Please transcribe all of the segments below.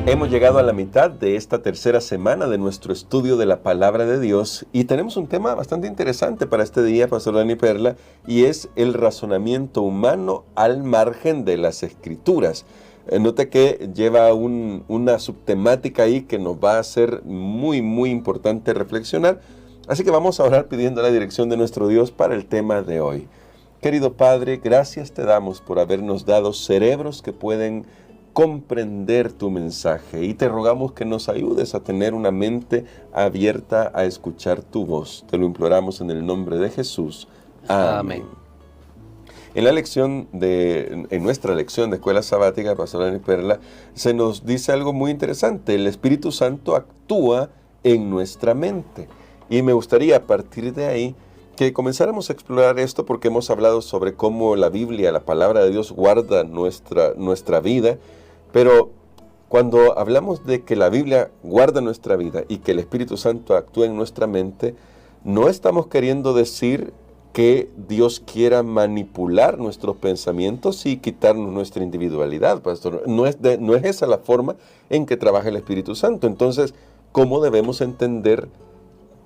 Hemos llegado a la mitad de esta tercera semana de nuestro estudio de la Palabra de Dios y tenemos un tema bastante interesante para este día, Pastor Dani Perla, y es el razonamiento humano al margen de las Escrituras. Note que lleva una subtemática ahí que nos va a hacer muy importante reflexionar, así que vamos a orar pidiendo la dirección de nuestro Dios para el tema de hoy. Querido Padre, gracias te damos por habernos dado cerebros que pueden comprender tu mensaje y te rogamos que nos ayudes a tener una mente abierta a escuchar tu voz. Te lo imploramos en el nombre de Jesús. Amén. En nuestra lección de Escuela Sabática, Pastor Dani Perla, se nos dice algo muy interesante. El Espíritu Santo actúa en nuestra mente. Y me gustaría a partir de ahí que comenzáramos a explorar esto porque hemos hablado sobre cómo la Biblia, la Palabra de Dios, guarda nuestra vida. Pero cuando hablamos de que la Biblia guarda nuestra vida y que el Espíritu Santo actúa en nuestra mente, no estamos queriendo decir que Dios quiera manipular nuestros pensamientos y quitarnos nuestra individualidad, pastor. No es esa la forma en que trabaja el Espíritu Santo. Entonces, ¿cómo debemos entender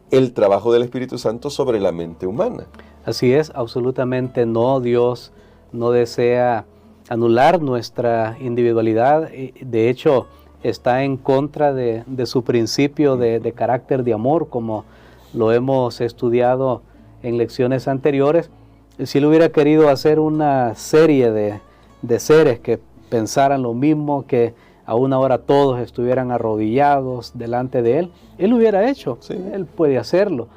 el trabajo del Espíritu Santo sobre la mente humana? Así es, absolutamente no. Dios no desea anular nuestra individualidad. De hecho, está en contra de su principio de carácter de amor, como lo hemos estudiado en lecciones anteriores. Si él hubiera querido hacer una serie de seres que pensaran lo mismo, que a una hora todos estuvieran arrodillados delante de él, él lo hubiera hecho. Sí. Él puede hacerlo,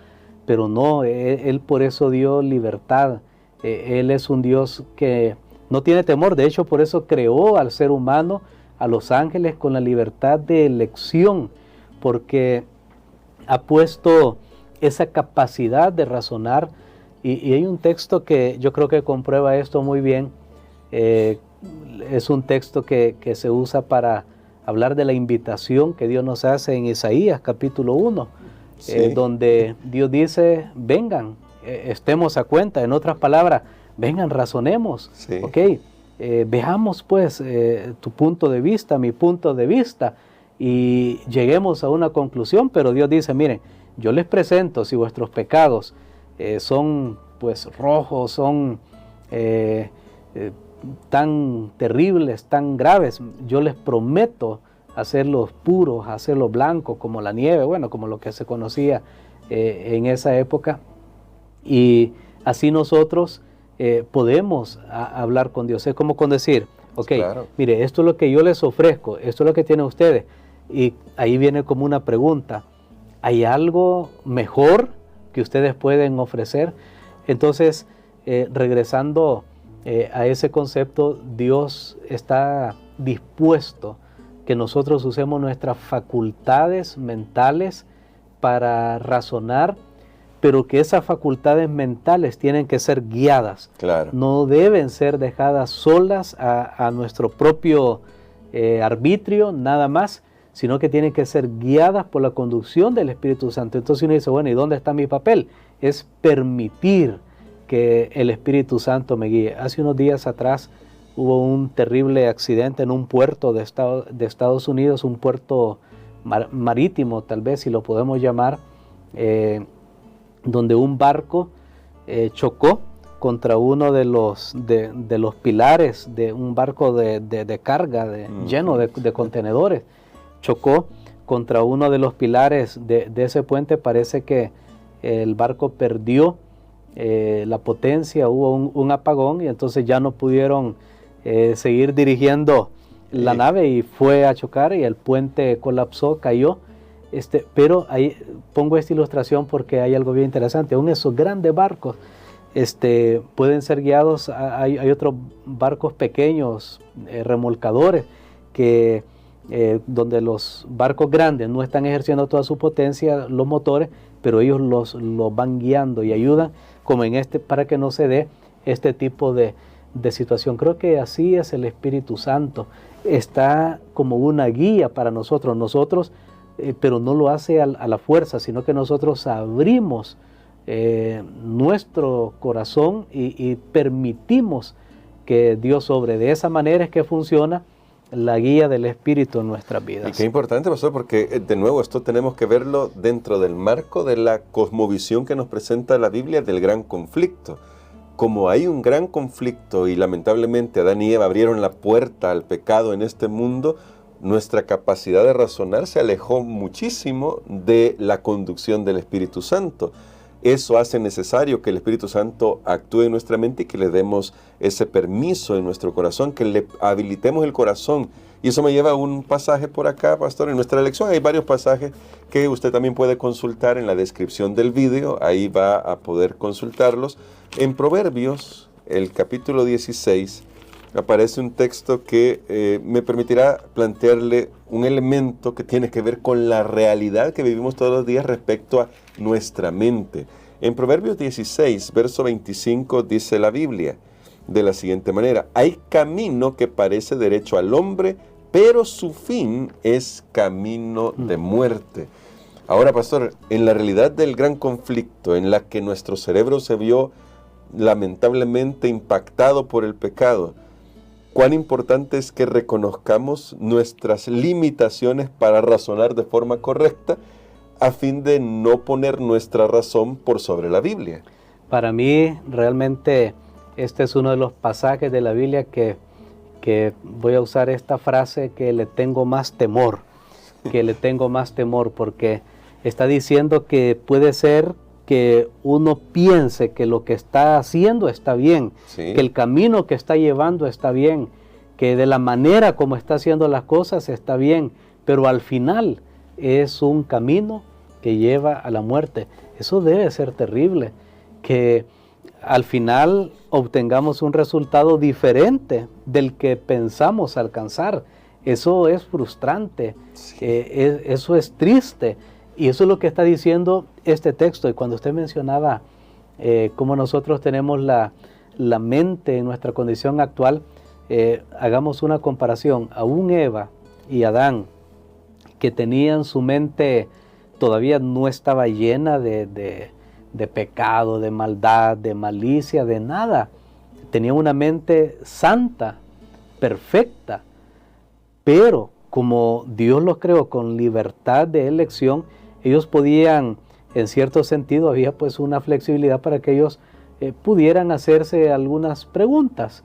pero no, él por eso dio libertad. Él es un Dios que no tiene temor. De hecho, por eso creó al ser humano, a los ángeles, con la libertad de elección, porque ha puesto esa capacidad de razonar. Y hay un texto que yo creo que comprueba esto muy bien. Es un texto que se usa para hablar de la invitación que Dios nos hace en Isaías capítulo 1, sí. Donde Dios dice, vengan, estemos a cuenta. En otras palabras, vengan, razonemos, sí. Okay. Veamos pues tu punto de vista, mi punto de vista, y lleguemos a una conclusión. Pero Dios dice, miren, yo les presento, si vuestros pecados son pues rojos, son tan terribles, tan graves, yo les prometo hacerlos puros, hacerlos blancos como la nieve, bueno, como lo que se conocía en esa época. Y así nosotros podemos hablar con Dios. Es como con decir, ok, claro, mire, esto es lo que yo les ofrezco, esto es lo que tienen ustedes. Y ahí viene como una pregunta, ¿hay algo mejor que ustedes pueden ofrecer? Entonces, regresando a ese concepto, Dios está dispuesto que nosotros usemos nuestras facultades mentales para razonar, pero que esas facultades mentales tienen que ser guiadas. Claro. No deben ser dejadas solas a nuestro propio arbitrio, nada más, sino que tienen que ser guiadas por la conducción del Espíritu Santo. Entonces uno dice, bueno, ¿y dónde está mi papel? Es permitir que el Espíritu Santo me guíe. Hace unos días atrás hubo un terrible accidente en un puerto de Estados Unidos, un puerto marítimo, tal vez, si lo podemos llamar, donde un barco chocó contra uno de los pilares de un barco de carga lleno de contenedores. Chocó contra uno de los pilares de ese puente. Parece que el barco perdió la potencia, hubo un apagón y entonces ya no pudieron seguir dirigiendo la nave y fue a chocar y el puente colapsó, cayó. Pero ahí pongo esta ilustración porque hay algo bien interesante. Aún esos grandes barcos pueden ser guiados. Hay otros barcos pequeños, remolcadores, que donde los barcos grandes no están ejerciendo toda su potencia, los motores, pero ellos los van guiando y ayudan como para que no se dé este tipo de situación. Creo que así es el Espíritu Santo. Está como una guía para nosotros, pero no lo hace a la fuerza, sino que nosotros abrimos nuestro corazón y permitimos que Dios obre. De esa manera es que funciona la guía del Espíritu en nuestras vidas. Y qué importante, pastor, porque de nuevo esto tenemos que verlo dentro del marco de la cosmovisión que nos presenta la Biblia del gran conflicto. Como hay un gran conflicto y lamentablemente Adán y Eva abrieron la puerta al pecado en este mundo, nuestra capacidad de razonar se alejó muchísimo de la conducción del Espíritu Santo. Eso hace necesario que el Espíritu Santo actúe en nuestra mente y que le demos ese permiso en nuestro corazón, que le habilitemos el corazón. Y eso me lleva a un pasaje por acá, pastor, en nuestra lección. Hay varios pasajes que usted también puede consultar en la descripción del video. Ahí va a poder consultarlos. En Proverbios, el capítulo 16, aparece un texto que me permitirá plantearle un elemento que tiene que ver con la realidad que vivimos todos los días respecto a nuestra mente. En Proverbios 16, verso 25, dice la Biblia de la siguiente manera: hay camino que parece derecho al hombre, pero su fin es camino de muerte. Ahora, pastor, en la realidad del gran conflicto en la que nuestro cerebro se vio lamentablemente impactado por el pecado, cuán importante es que reconozcamos nuestras limitaciones para razonar de forma correcta a fin de no poner nuestra razón por sobre la Biblia. Para mí, realmente, este es uno de los pasajes de la Biblia que voy a usar esta frase, que le tengo más temor, porque está diciendo que puede ser que uno piense que lo que está haciendo está bien, Sí. que el camino que está llevando está bien, que de la manera como está haciendo las cosas está bien, pero al final es un camino que lleva a la muerte. Eso debe ser terrible, que al final obtengamos un resultado diferente del que pensamos alcanzar. Eso es frustrante, Sí. eso es triste, y eso es lo que está diciendo este texto. Y cuando usted mencionaba cómo nosotros tenemos la mente en nuestra condición actual, hagamos una comparación. Aún Eva y Adán, que tenían su mente, todavía no estaba llena de pecado, de maldad, de malicia, de nada. Tenían una mente santa, perfecta, pero como Dios los creó con libertad de elección, ellos podían, en cierto sentido, había pues una flexibilidad para que ellos pudieran hacerse algunas preguntas.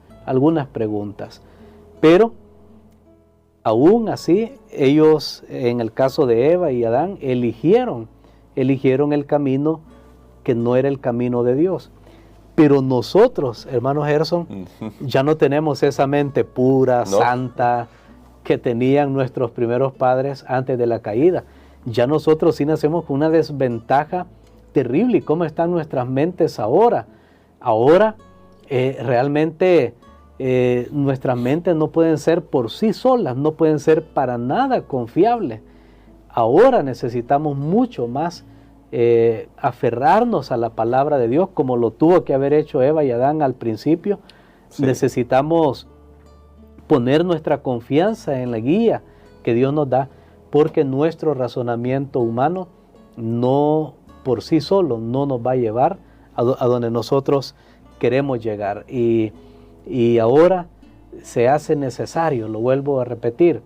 Pero aún así, ellos, en el caso de Eva y Adán, eligieron el camino que no era el camino de Dios. Pero nosotros, hermano Gerson, ya no tenemos esa mente pura, No. santa, que tenían nuestros primeros padres antes de la caída. Ya nosotros sí nacemos con una desventaja terrible. ¿Y cómo están nuestras mentes ahora? Ahora realmente nuestras mentes no pueden ser por sí solas, no pueden ser para nada confiables. Ahora necesitamos mucho más aferrarnos a la palabra de Dios, como lo tuvo que haber hecho Eva y Adán al principio. Sí. Necesitamos poner nuestra confianza en la guía que Dios nos da, porque nuestro razonamiento humano no por sí solo no nos va a llevar a donde nosotros queremos llegar. Y ahora se hace necesario, lo vuelvo a repetir,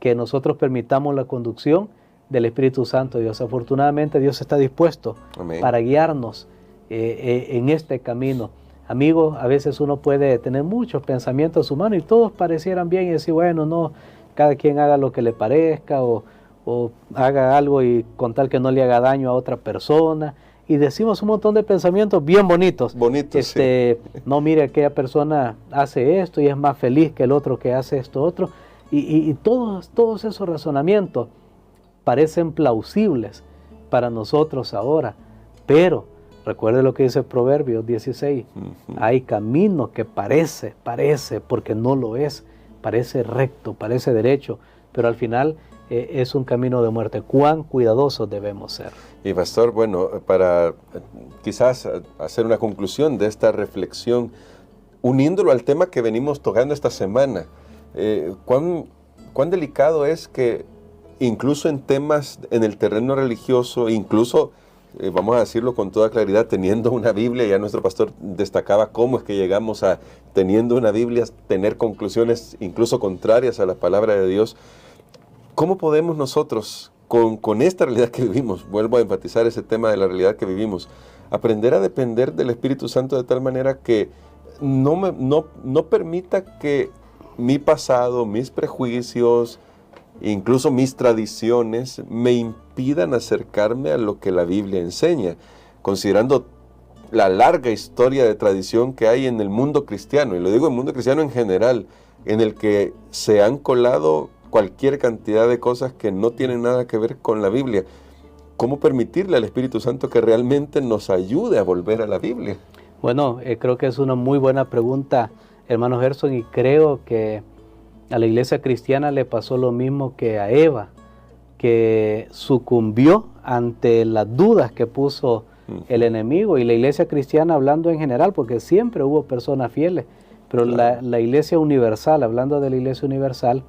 que nosotros permitamos la conducción del Espíritu Santo de Dios. Afortunadamente Dios está dispuesto Amén. Para guiarnos en este camino. Amigos, a veces uno puede tener muchos pensamientos humanos y todos parecieran bien y decir, bueno, no, cada quien haga lo que le parezca o haga algo y con tal que no le haga daño a otra persona. Y decimos un montón de pensamientos bien bonitos. Bonitos, sí. No, mire, aquella persona hace esto y es más feliz que el otro que hace esto otro. Y todos esos razonamientos parecen plausibles para nosotros ahora. Pero recuerde lo que dice Proverbios 16. Hay camino que parece, porque no lo es. Parece recto, parece derecho, pero al final es un camino de muerte. ¿Cuán cuidadosos debemos ser? Y pastor, bueno, para quizás hacer una conclusión de esta reflexión, uniéndolo al tema que venimos tocando esta semana, cuán delicado es que incluso en temas en el terreno religioso, incluso, vamos a decirlo con toda claridad, teniendo una Biblia, ya nuestro pastor destacaba cómo es que llegamos a teniendo una Biblia, tener conclusiones incluso contrarias a la palabra de Dios. ¿Cómo podemos nosotros, con esta realidad que vivimos, vuelvo a enfatizar ese tema de la realidad que vivimos, aprender a depender del Espíritu Santo de tal manera que no permita que mi pasado, mis prejuicios, incluso mis tradiciones, me impidan acercarme a lo que la Biblia enseña, considerando la larga historia de tradición que hay en el mundo cristiano, y lo digo en el mundo cristiano en general, en el que se han colado cualquier cantidad de cosas que no tienen nada que ver con la Biblia? ¿Cómo permitirle al Espíritu Santo que realmente nos ayude a volver a la Biblia? Bueno, creo que es una muy buena pregunta, hermano Gerson, y creo que a la iglesia cristiana le pasó lo mismo que a Eva, que sucumbió ante las dudas que puso el enemigo, y la iglesia cristiana, hablando en general, porque siempre hubo personas fieles, pero claro, la iglesia universal, hablando de la iglesia universal,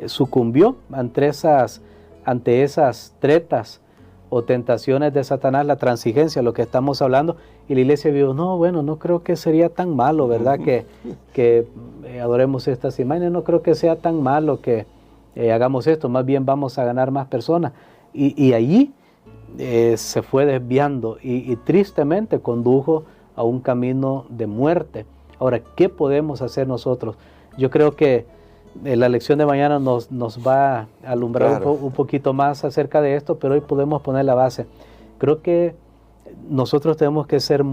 sucumbió ante esas tretas o tentaciones de Satanás, la transigencia, lo que estamos hablando, y la iglesia vio, no, bueno, no creo que sería tan malo, ¿verdad? Que adoremos estas imágenes, no creo que sea tan malo que hagamos esto, más bien vamos a ganar más personas. Y allí se fue desviando y tristemente condujo a un camino de muerte. Ahora, ¿qué podemos hacer nosotros? Yo creo que la lección de mañana nos va a alumbrar claro, un poquito más acerca de esto, pero hoy podemos poner la base. Creo que nosotros tenemos que ser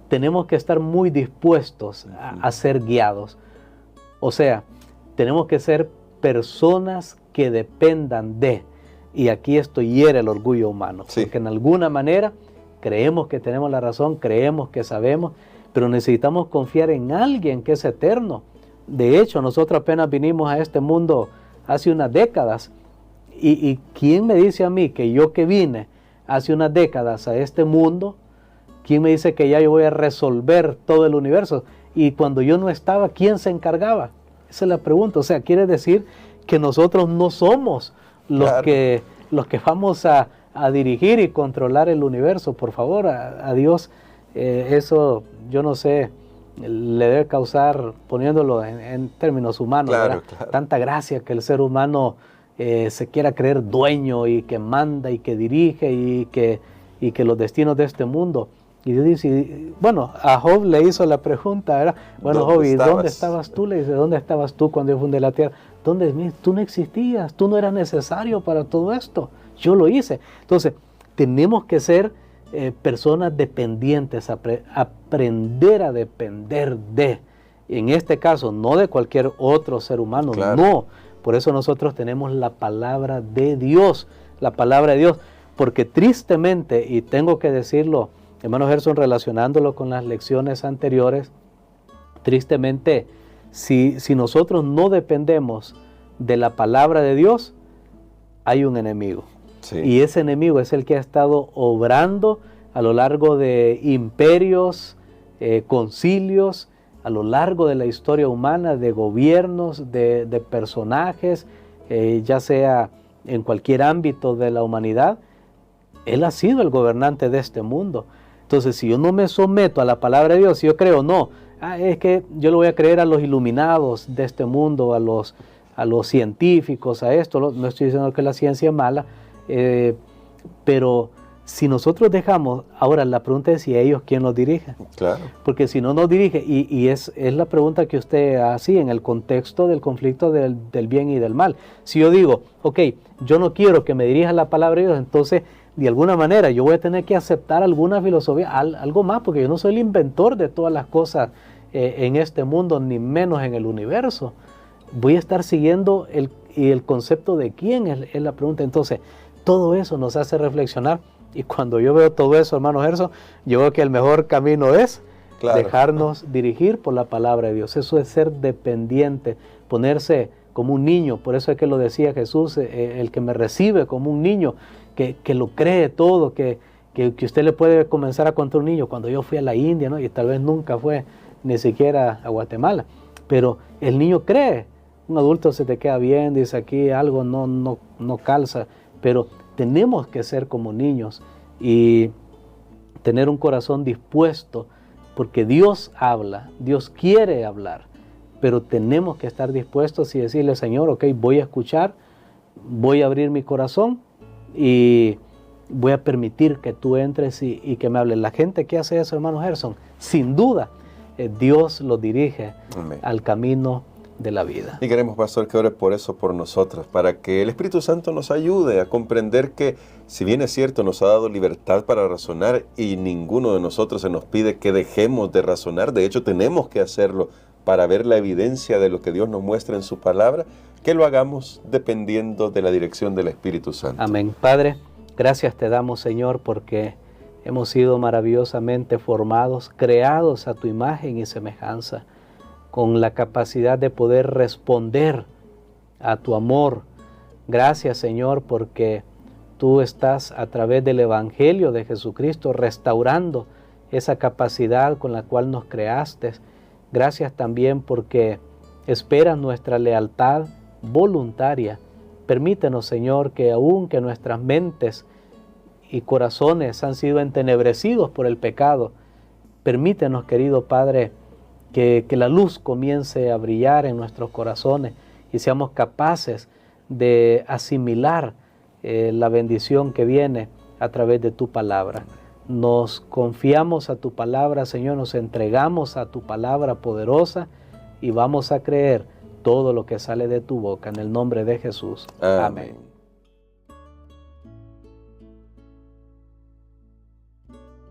tenemos que estar muy dispuestos a ser guiados. O sea, tenemos que ser personas que dependan de, y aquí esto hiere el orgullo humano, sí, porque en alguna manera creemos que tenemos la razón, creemos que sabemos, pero necesitamos confiar en alguien que es eterno. De hecho, nosotros apenas vinimos a este mundo hace unas décadas, y ¿quién me dice a mí que yo que vine hace unas décadas a este mundo, quién me dice que ya yo voy a resolver todo el universo? Y cuando yo no estaba, ¿quién se encargaba? Esa es la pregunta. O sea, quiere decir que nosotros no somos los claro, que vamos a dirigir y controlar el universo. Por favor, a Dios, eso yo no sé, le debe causar, poniéndolo en términos humanos, claro, ¿verdad? Tanta gracia que el ser humano se quiera creer dueño y que manda y que dirige y que los destinos de este mundo. Y Dios dice, bueno, a Job le hizo la pregunta, ¿verdad? Bueno, Job, ¿y dónde estabas tú? Le dice, ¿dónde estabas tú cuando yo fundé la tierra? Tú no existías, tú no eras necesario para todo esto, yo lo hice. Entonces, tenemos que ser personas dependientes, aprender a depender de, en este caso, no de cualquier otro ser humano, claro, no. Por eso nosotros tenemos la palabra de Dios, porque tristemente, y tengo que decirlo, hermano Gerson, relacionándolo con las lecciones anteriores, tristemente, si nosotros no dependemos de la palabra de Dios, hay un enemigo. Sí. Y ese enemigo es el que ha estado obrando a lo largo de imperios, concilios, a lo largo de la historia humana, de gobiernos, de personajes, ya sea en cualquier ámbito de la humanidad. Él ha sido el gobernante de este mundo. Entonces, si yo no me someto a la palabra de Dios, si yo creo, no, es que yo le voy a creer a los iluminados de este mundo, a los científicos, a esto, no estoy diciendo que la ciencia es mala, pero si nosotros dejamos, ahora la pregunta es si ellos quién los dirige. Claro. Porque si no nos dirige, y es la pregunta que usted hace en el contexto del conflicto del bien y del mal. Si yo digo, ok, yo no quiero que me dirija la palabra de Dios, entonces de alguna manera yo voy a tener que aceptar alguna filosofía, algo más, porque yo no soy el inventor de todas las cosas en este mundo, ni menos en el universo. Voy a estar siguiendo el concepto de quién es la pregunta. Entonces, todo eso nos hace reflexionar. Y cuando yo veo todo eso, hermano Gerson, yo veo que el mejor camino es dejarnos dirigir por la palabra de Dios. Eso es ser dependiente, ponerse como un niño. Por eso es que lo decía Jesús, el que me recibe como un niño, que lo cree todo, que usted le puede comenzar a contar a un niño. Cuando yo fui a la India, ¿no? Y tal vez nunca fue ni siquiera a Guatemala, pero el niño cree. Un adulto se te queda bien, dice aquí algo no calza, pero tenemos que ser como niños y tener un corazón dispuesto porque Dios habla, Dios quiere hablar, pero tenemos que estar dispuestos y decirle, Señor, ok, voy a escuchar, voy a abrir mi corazón y voy a permitir que tú entres y que me hables. La gente que hace eso, hermano Gerson, sin duda, Dios lo dirige Amén. al camino de la vida. Y queremos, pastor, que ore por eso por nosotros, para que el Espíritu Santo nos ayude a comprender que, si bien es cierto, nos ha dado libertad para razonar y ninguno de nosotros se nos pide que dejemos de razonar, de hecho tenemos que hacerlo para ver la evidencia de lo que Dios nos muestra en su palabra, que lo hagamos dependiendo de la dirección del Espíritu Santo. Amén. Padre, gracias te damos, Señor, porque hemos sido maravillosamente formados, creados a tu imagen y semejanza, con la capacidad de poder responder a tu amor. Gracias, Señor, porque tú estás a través del Evangelio de Jesucristo restaurando esa capacidad con la cual nos creaste. Gracias también porque esperas nuestra lealtad voluntaria. Permítenos, Señor, que aunque nuestras mentes y corazones han sido entenebrecidos por el pecado, permítenos, querido Padre, que la luz comience a brillar en nuestros corazones y seamos capaces de asimilar la bendición que viene a través de tu palabra. Nos confiamos a tu palabra, Señor, nos entregamos a tu palabra poderosa y vamos a creer todo lo que sale de tu boca. En el nombre de Jesús. Amén. Amén.